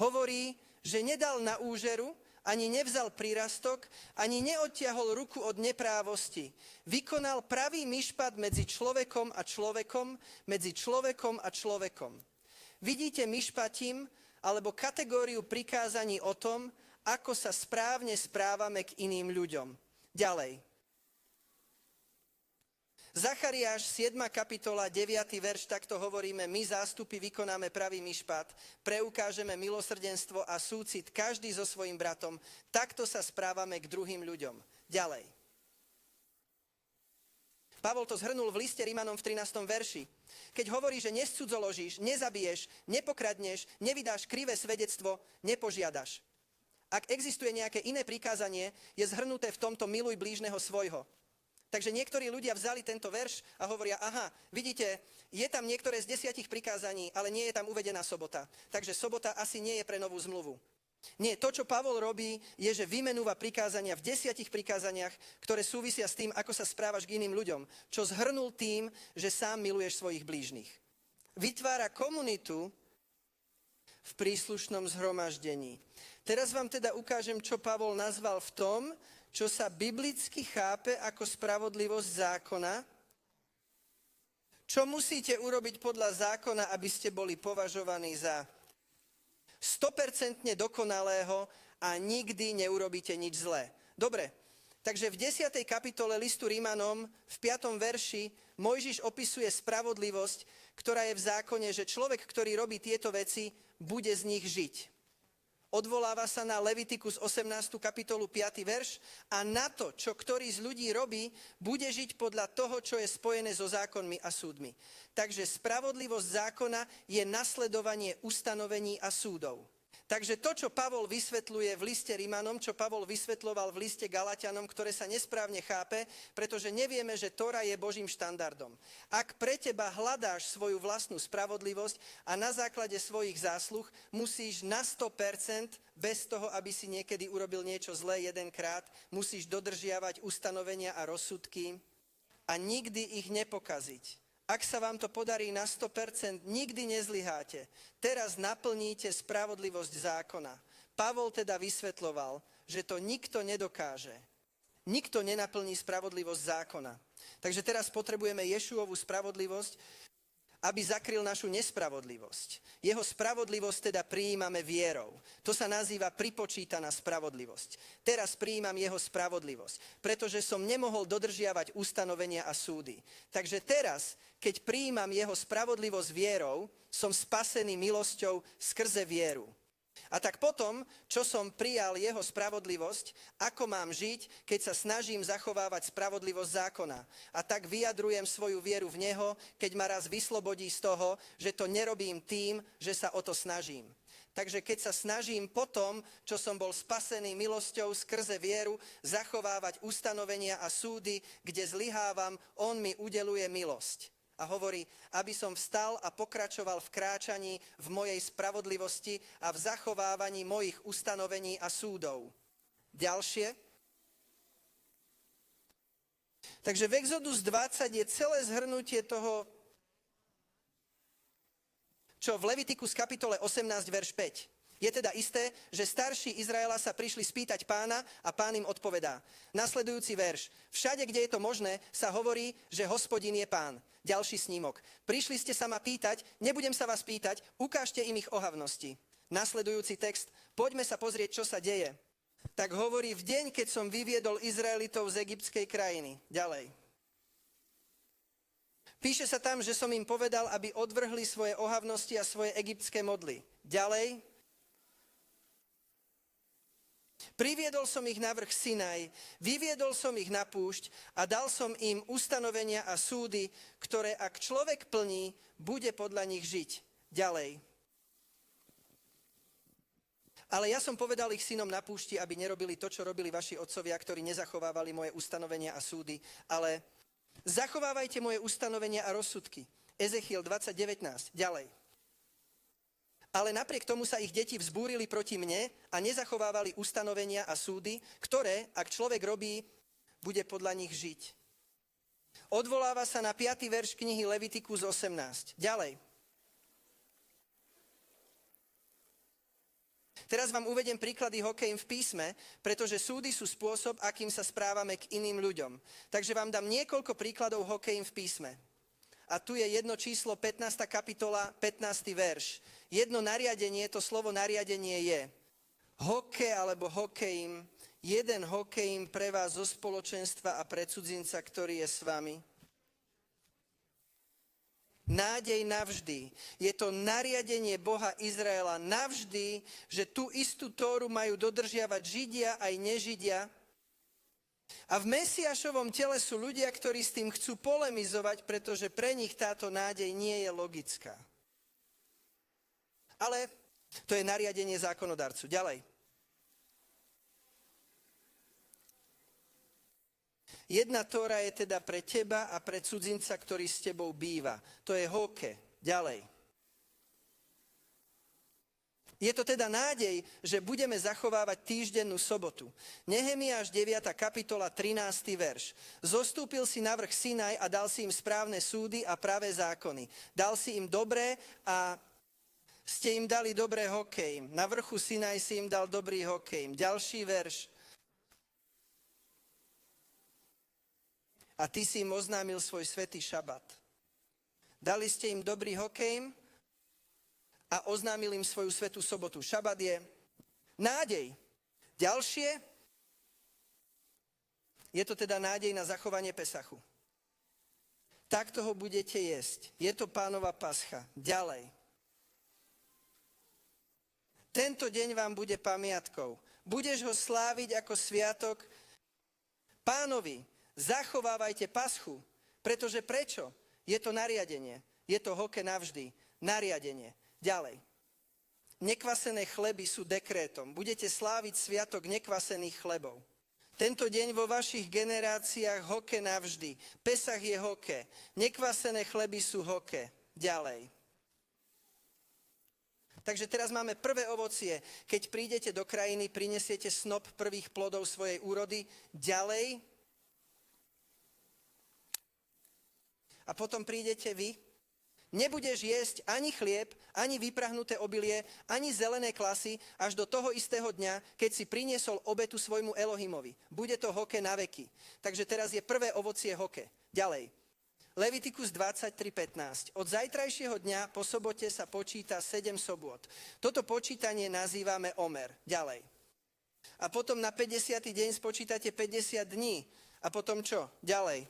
Hovorí, že nedal na úžeru, ani nevzal prírastok, ani neodtiahol ruku od neprávosti. Vykonal pravý mišpat medzi človekom a človekom, medzi človekom a človekom. Vidíte mišpatim, alebo kategóriu prikázaní o tom, ako sa správne správame k iným ľuďom. Ďalej. Zachariáš 7. kapitola 9. verš, takto hovoríme, my zástupy vykonáme pravý mišpat, preukážeme milosrdenstvo a súcit každý so svojím bratom, takto sa správame k druhým ľuďom. Ďalej. Pavol to zhrnul v liste Rimanom v 13. verši. Keď hovorí, že nescudzoložíš, nezabiješ, nepokradneš, nevydáš krivé svedectvo, nepožiadaš. Ak existuje nejaké iné prikázanie, je zhrnuté v tomto miluj blížneho svojho. Takže niektorí ľudia vzali tento verš a hovoria, aha, vidíte, je tam niektoré z 10 prikázaní, ale nie je tam uvedená sobota. Takže sobota asi nie je pre novú zmluvu. Nie, to, čo Pavol robí, je, že vymenúva prikázania v 10 prikázaniach, ktoré súvisia s tým, ako sa správaš k iným ľuďom, čo zhrnul tým, že sám miluješ svojich blížnych. Vytvára komunitu v príslušnom zhromaždení. Teraz vám teda ukážem, čo Pavol nazval v tom, čo sa biblicky chápe ako spravodlivosť zákona, čo musíte urobiť podľa zákona, aby ste boli považovaní za 100% dokonalého a nikdy neurobíte nič zlé. Dobre, takže v 10. kapitole listu Rímanom v 5. verši Mojžiš opisuje spravodlivosť, ktorá je v zákone, že človek, ktorý robí tieto veci, bude z nich žiť. Odvoláva sa na Levitikus 18. kapitolu 5. verš a na to, čo ktorý z ľudí robí, bude žiť podľa toho, čo je spojené so zákonmi a súdmi. Takže spravodlivosť zákona je nasledovanie ustanovení a súdov. Takže to, čo Pavol vysvetľuje v liste Rimanom, čo Pavol vysvetľoval v liste Galatianom, ktoré sa nesprávne chápe, pretože nevieme, že Tóra je Božím štandardom. Ak pre teba hľadáš svoju vlastnú spravodlivosť a na základe svojich zásluh musíš na 100%, bez toho, aby si niekedy urobil niečo zlé jedenkrát, musíš dodržiavať ustanovenia a rozsudky a nikdy ich nepokaziť. Ak sa vám to podarí na 100%, nikdy nezlyháte. Teraz naplníte spravodlivosť zákona. Pavol teda vysvetľoval, že to nikto nedokáže. Nikto nenaplní spravodlivosť zákona. Takže teraz potrebujeme Ješuovú spravodlivosť, aby zakryl našu nespravodlivosť. Jeho spravodlivosť teda prijímame vierou. To sa nazýva pripočítaná spravodlivosť. Teraz prijímam jeho spravodlivosť, pretože som nemohol dodržiavať ustanovenia a súdy. Takže teraz, keď prijímam jeho spravodlivosť vierou, som spasený milosťou skrze vieru. A tak potom, čo som prijal jeho spravodlivosť, ako mám žiť, keď sa snažím zachovávať spravodlivosť zákona. A tak vyjadrujem svoju vieru v neho, keď ma raz vyslobodí z toho, že to nerobím tým, že sa o to snažím. Takže keď sa snažím potom, čo som bol spasený milosťou skrze vieru, zachovávať ustanovenia a súdy, kde zlyhávam, on mi udeluje milosť. A hovorí, aby som vstal a pokračoval v kráčaní v mojej spravodlivosti a v zachovávaní mojich ustanovení a súdov. Ďalšie. Takže v Exodus 20 je celé zhrnutie toho, čo v Levitikus kapitole 18, verš 5. Je teda isté, že starší Izraela sa prišli spýtať Pána a Pán im odpovedá. Nasledujúci verš. Všade, kde je to možné, sa hovorí, že Hospodin je Pán. Ďalší snímok. Prišli ste sa ma pýtať, nebudem sa vás pýtať, ukážte im ich ohavnosti. Nasledujúci text. Poďme sa pozrieť, čo sa deje. Tak hovorí v deň, keď som vyviedol Izraelitov z egyptskej krajiny. Ďalej. Píše sa tam, že som im povedal, aby odvrhli svoje ohavnosti a svoje egyptské modly. Ďalej, priviedol som ich na vrch Sinaj, vyviedol som ich na púšť a dal som im ustanovenia a súdy, ktoré ak človek plní, bude podľa nich žiť. Ďalej. Ale ja som povedal ich synom na púšti, aby nerobili to, čo robili vaši otcovia, ktorí nezachovávali moje ustanovenia a súdy, ale zachovávajte moje ustanovenia a rozsudky. Ezechiel 20:19. Ďalej. Ale napriek tomu sa ich deti vzbúrili proti mne a nezachovávali ustanovenia a súdy, ktoré, ak človek robí, bude podľa nich žiť. Odvoláva sa na 5. verš knihy Levitikus 18. Ďalej. Teraz vám uvediem príklady hokejím v písme, pretože súdy sú spôsob, akým sa správame k iným ľuďom. Takže vám dám niekoľko príkladov hokejím v písme. A tu je jedno číslo, 15. kapitola, 15. verš. Jedno nariadenie, to slovo nariadenie je hokej alebo hokejím, jeden hokejím pre vás zo spoločenstva a pre cudzinca, ktorý je s vami. Nádej navždy. Je to nariadenie Boha Izraela navždy, že tú istú Tóru majú dodržiavať Židia aj nežidia. A v Mesiášovom tele sú ľudia, ktorí s tým chcú polemizovať, pretože pre nich táto nádej nie je logická. Ale to je nariadenie zákonodarcu. Ďalej. Jedna Tóra je teda pre teba a pre cudzinca, ktorý s tebou býva. To je hoke. Ďalej. Je to teda nádej, že budeme zachovávať týždennú sobotu. Nehemiáš 9. kapitola 13. verš. Zostúpil si na vrch Sinaj a dal si im správne súdy a pravé zákony. Dal si im dobré a ste im dali dobré hokej. Na vrchu Sinaj si im dal dobrý hokej. Ďalší verš. A ty si im oznámil svoj svätý šabat. Dali ste im dobrý hokej a oznámil im svoju svätú sobotu. Šabat je nádej. Ďalšie, je to teda nádej na zachovanie Pesachu. Takto ho budete jesť. Je to Pánova pascha. Ďalej. Tento deň vám bude pamiatkou. Budeš ho sláviť ako sviatok Pánovi. Zachovávajte paschu, pretože prečo? Je to nariadenie. Je to hoke navždy. Nariadenie. Ďalej. Nekvasené chleby sú dekrétom. Budete sláviť sviatok nekvasených chlebov. Tento deň vo vašich generáciách hoke navždy. Pesach je hoke. Nekvasené chleby sú hoke. Ďalej. Takže teraz máme prvé ovocie. Keď prídete do krajiny, prinesiete snop prvých plodov svojej úrody. Ďalej. A potom prídete vy. Nebudeš jesť ani chlieb, ani vyprahnuté obilie, ani zelené klasy až do toho istého dňa, keď si priniesol obetu svojmu Elohimovi. Bude to hoke na veky. Takže teraz je prvé ovocie hoke. Ďalej. Levitikus 23:15. Od zajtrajšieho dňa po sobote sa počíta 7 sobôt. Toto počítanie nazývame Omer. Ďalej. A potom na 50. deň spočítate 50 dní. A potom čo? Ďalej.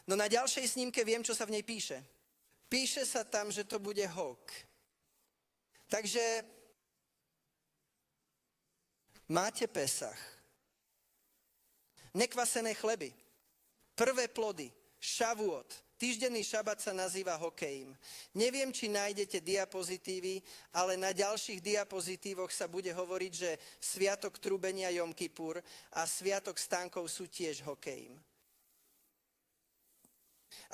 No na ďalšej snímke viem, čo sa v nej píše. Píše sa tam, že to bude hok. Takže máte Pesach. Nekvasené chleby. Prvé plody. Šavuot. Týždenný šabat sa nazýva hokejím. Neviem, či nájdete diapozitívy, ale na ďalších diapozitívoch sa bude hovoriť, že sviatok trúbenia Jom Kipur a sviatok stánkov sú tiež hokejím.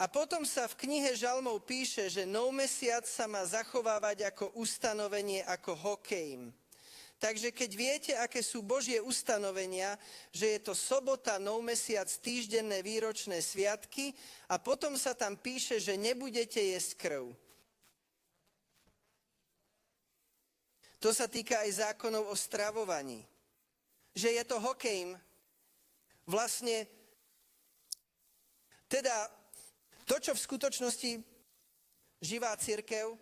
A potom sa v knihe Žalmov píše, že nov mesiac sa má zachovávať ako ustanovenie, ako hokejím. Takže keď viete, aké sú Božie ustanovenia, že je to sobota, nov mesiac, týždenné výročné sviatky a potom sa tam píše, že nebudete jesť krv. To sa týka aj zákonov o stravovaní. Že je to hokejím. Vlastne, teda to, čo v skutočnosti živá cirkev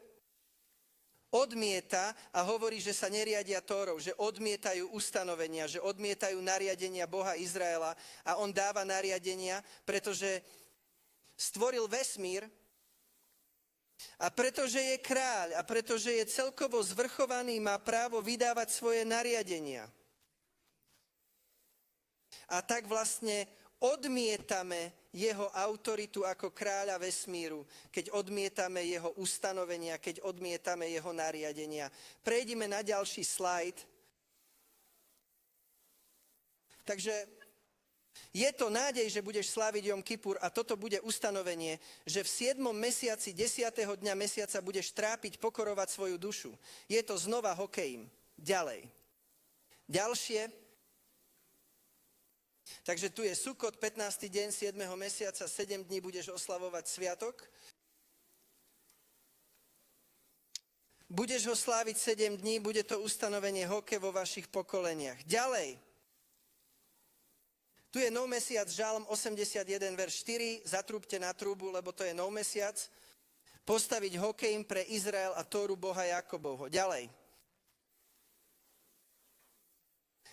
odmieta a hovorí, že sa neriadia Tórou, že odmietajú ustanovenia, že odmietajú nariadenia Boha Izraela a on dáva nariadenia, pretože stvoril vesmír a pretože je kráľ a pretože je celkovo zvrchovaný, má právo vydávať svoje nariadenia. A tak vlastne odmietame jeho autoritu ako kráľa vesmíru, keď odmietame jeho ustanovenia, keď odmietame jeho nariadenia. Prejdime na ďalší slajd. Takže je to nádej, že budeš sláviť Jom Kipur a toto bude ustanovenie, že v 7. mesiaci 10. dňa mesiaca budeš trápiť, pokorovať svoju dušu. Je to znova hokejím. Ďalej. Ďalšie. Takže tu je Sukot, 15. deň 7. mesiaca, 7 dní budeš oslavovať sviatok. Budeš ho sláviť 7 dní, bude to ustanovenie hoke vo vašich pokoleniach. Ďalej. Tu je nov mesiac, Žalm 81, verš 4, zatrúbte na trúbu, lebo to je nov mesiac. Postaviť hokejím pre Izrael a Tóru Boha Jakobovho. Ďalej.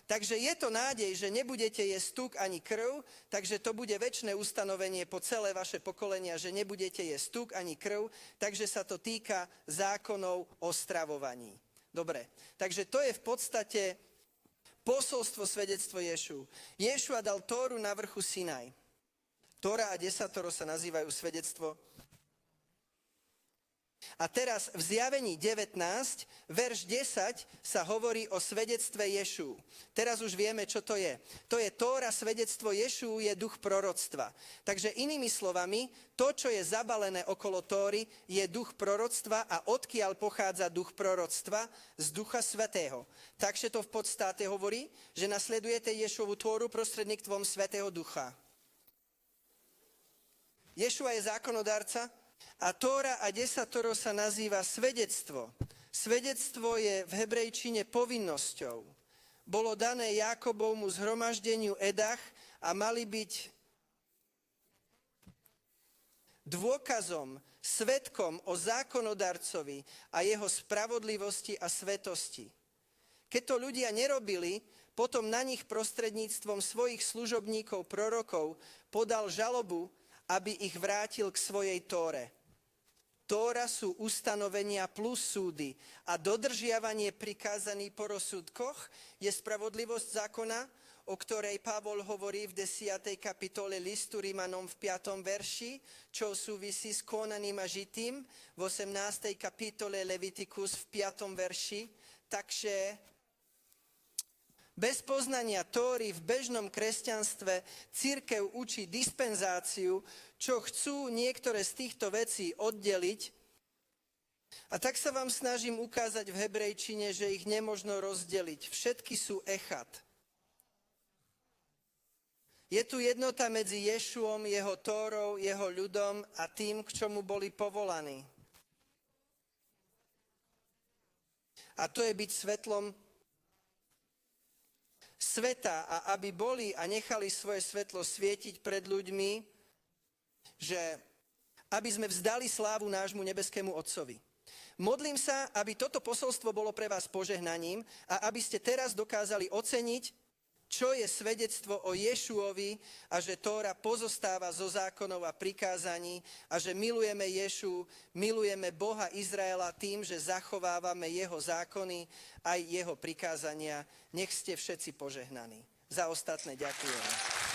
Takže je to nádej, že nebudete jesť tuk ani krv, takže to bude večné ustanovenie po celé vaše pokolenia, že nebudete jesť tuk ani krv, takže sa to týka zákonov o stravovaní. Dobre, takže to je v podstate posolstvo, svedectvo Ješu. Ješua dal Tóru na vrchu Sinaj. Tóra a desatoro sa nazývajú svedectvo. A teraz v Zjavení 19, verš 10 sa hovorí o svedectve Ješu. Teraz už vieme, čo to je. To je Tóra, svedectvo Ješu je duch proroctva. Takže inými slovami, to, čo je zabalené okolo Tóry, je duch proroctva a odkiaľ pochádza duch proroctva? Z Ducha Svätého. Takže to v podstate hovorí, že nasledujete Ješovu Tóru prostredníctvom Svätého Ducha. Ješua je zákonodárca, a Tóra a desatoro sa nazýva svedectvo. Svedectvo je v hebrejčine povinnosťou. Bolo dané Jákobovmu zhromaždeniu Edach a mali byť dôkazom, svedkom o zákonodarcovi a jeho spravodlivosti a svetosti. Keď to ľudia nerobili, potom na nich prostredníctvom svojich služobníkov, prorokov, podal žalobu, aby ich vrátil k svojej Tóre. Tóra sú ustanovenia plus súdy a dodržiavanie prikázaní po rozsudkoch je spravodlivosť zákona, o ktorej Pavol hovorí v 10. kapitole listu Rimanom v 5. verši, čo súvisí s konaním a žitým, v 18. kapitole Levitikus v 5. verši. Takže bez poznania Tóry v bežnom kresťanstve cirkev učí dispenzáciu, čo chcú niektoré z týchto vecí oddeliť. A tak sa vám snažím ukázať v hebrejčine, že ich nemožno rozdeliť. Všetky sú echad. Je tu jednota medzi Ješuom, jeho Tórou, jeho ľudom a tým, k čomu boli povolaní. A to je byť svetlom sveta a aby boli a nechali svoje svetlo svietiť pred ľuďmi, že aby sme vzdali slávu nášmu nebeskému Otcovi. Modlím sa, aby toto posolstvo bolo pre vás požehnaním a aby ste teraz dokázali oceniť, čo je svedectvo o Ješuovi a že Tóra pozostáva zo zákonov a prikázaní a že milujeme Ješu, milujeme Boha Izraela tým, že zachovávame jeho zákony aj jeho prikázania. Nech ste všetci požehnaní. Za ostatné ďakujem.